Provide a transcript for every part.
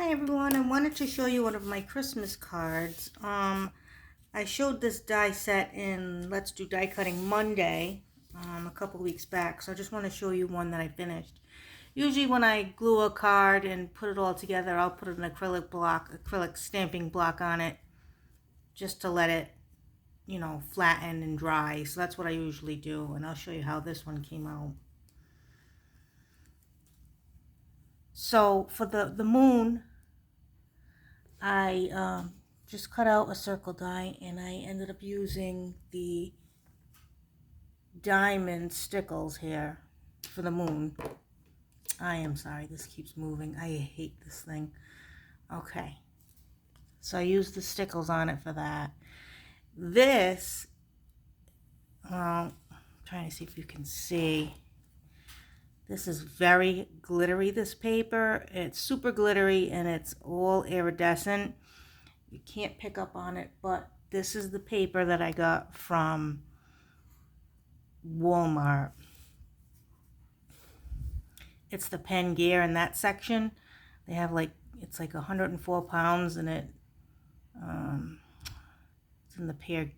Hi everyone, I wanted to show you one of my Christmas cards. I showed this die set in Let's Do Die Cutting Monday a couple weeks back, so I just want to show you one that I finished. Usually when I glue a card and put it all together, I'll put an acrylic stamping block on it just to let it, flatten and dry. So that's what I usually do, and I'll show you how this one came out. So for the moon, I just cut out a circle die, and I ended up using the diamond stickles here for the moon. I am sorry, this keeps moving. I hate this thing. Okay, so I used the stickles on it for that. This, I'm trying to see if you can see. This is very glittery, this paper. It's super glittery and it's all iridescent. You can't pick up on it, but this is the paper that I got from Walmart. It's the Pen Gear in that section. They have it's like 104 pounds and it's in the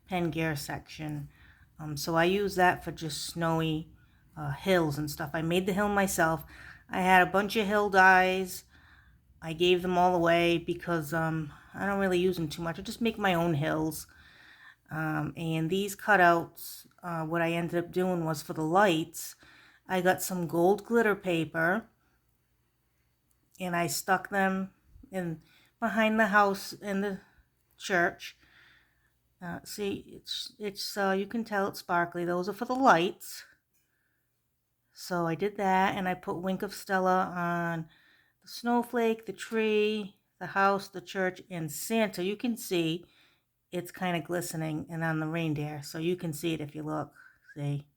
Pen Gear section. So I use that for just snowy hills and stuff. I made the hill myself. I had a bunch of hill dies. I gave them all away because I don't really use them too much. I just make my own hills. And these cutouts, what I ended up doing was for the lights, I got some gold glitter paper and I stuck them in behind the house in the church. See, it's you can tell it's sparkly. Those are for the lights. So I did that, and I put Wink of Stella on the snowflake, the tree, the house, the church, and Santa. You can see it's kind of glistening, and on the reindeer, so you can see it if you look. See,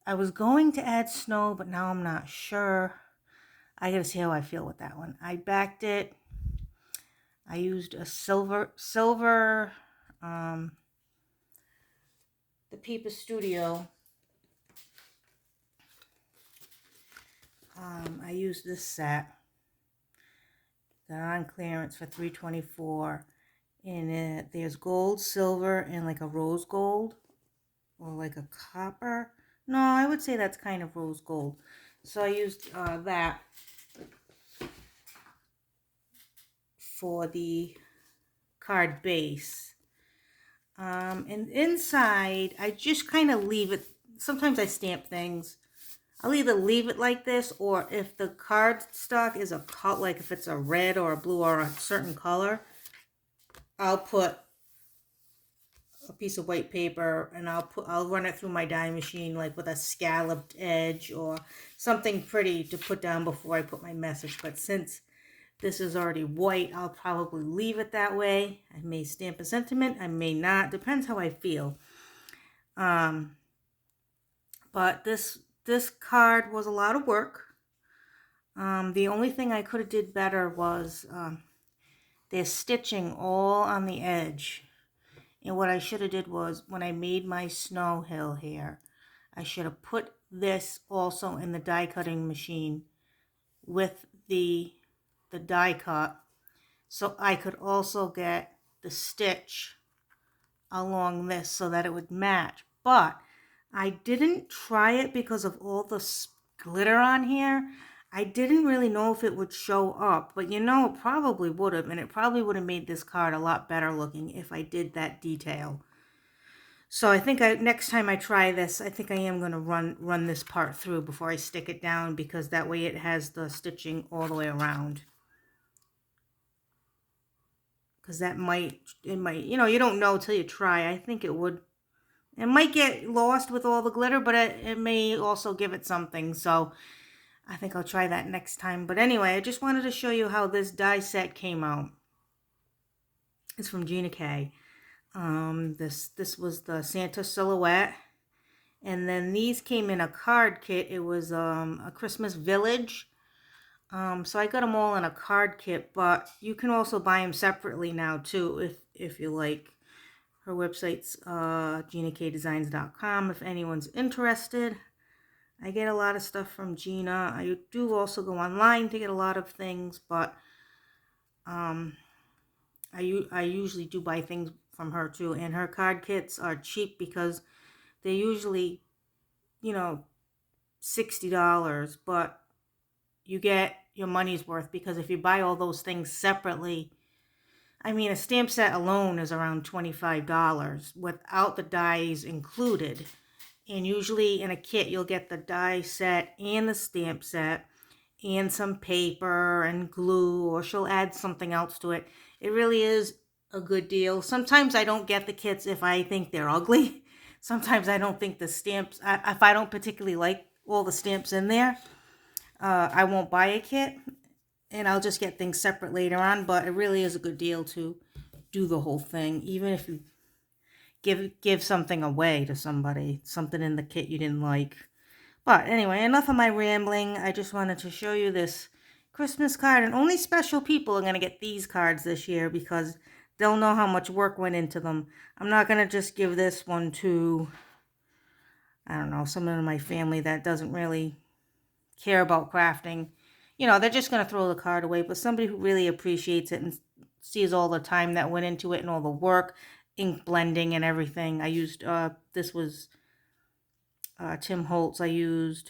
I was going to add snow, but now I'm not sure. I gotta see how I feel with that one. I backed it. I used a silver, the Peepa Studio. I used this set. Got on clearance for $3.24. And there's gold, silver, and like a rose gold. Or like a copper. No, I would say that's kind of rose gold. So I used that for the card base. And inside, I just kind of leave it. Sometimes I stamp things. I'll either leave it like this, or if the cardstock is a color, like if it's a red or a blue or a certain color, I'll put a piece of white paper and I'll run it through my die machine like with a scalloped edge or something pretty to put down before I put my message. But since this is already white, I'll probably leave it that way. I may stamp a sentiment, I may not, depends how I feel. But this card was a lot of work. The only thing I could have did better was there's stitching all on the edge. And what I should have did was, when I made my snow hill here, I should have put this also in the die cutting machine with the die cut, so I could also get the stitch along this so that it would match. But I didn't try it because of all the glitter on here. I didn't really know if it would show up, but it probably would have, and it probably would have made this card a lot better looking if I did that detail. So I think next time I try this, I think I am going to run this part through before I stick it down, because that way it has the stitching all the way around. Because it might, you don't know till you try. I think it would. It might get lost with all the glitter, but it may also give it something. So I think I'll try that next time. But anyway, I just wanted to show you how this die set came out. It's from Gina K. This was the Santa silhouette. And then these came in a card kit. It was a Christmas village. So I got them all in a card kit, but you can also buy them separately now too, if you like. Her website's GinaKDesigns.com if anyone's interested. I get a lot of stuff from Gina. I do also go online to get a lot of things, but um, I usually do buy things from her too. And her card kits are cheap because they're usually, you know, $60, but you get your money's worth because if you buy all those things separately, I mean, a stamp set alone is around $25 without the dies included. And usually in a kit, you'll get the die set and the stamp set and some paper and glue, or she'll add something else to it. It really is a good deal. Sometimes I don't get the kits if I think they're ugly. Sometimes I don't think the stamps, if I don't particularly like all the stamps in there, I won't buy a kit and I'll just get things separate later on. But it really is a good deal to do the whole thing, even if you give something away to somebody, something in the kit you didn't like. But anyway, enough of my rambling. I just wanted to show you this Christmas card, and only special people are going to get these cards this year because they'll know how much work went into them. I'm not going to just give this one to, I don't know, someone in my family that doesn't really care about crafting. You know, they're just going to throw the card away, but somebody who really appreciates it and sees all the time that went into it and all the work, ink blending and everything. I used, this was Tim Holtz. I used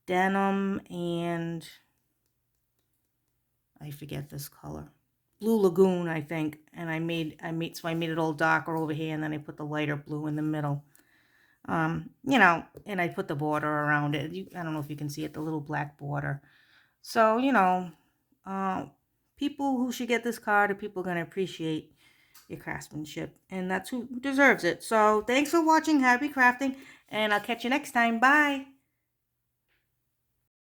denim and I forget this color. Blue Lagoon, I think. And I made it all darker over here and then I put the lighter blue in the middle. You know, and I put the border around it. I don't know if you can see it, the little black border. So, you know, people who should get this card are people going to appreciate your craftsmanship. And that's who deserves it. So, thanks for watching. Happy crafting. And I'll catch you next time. Bye.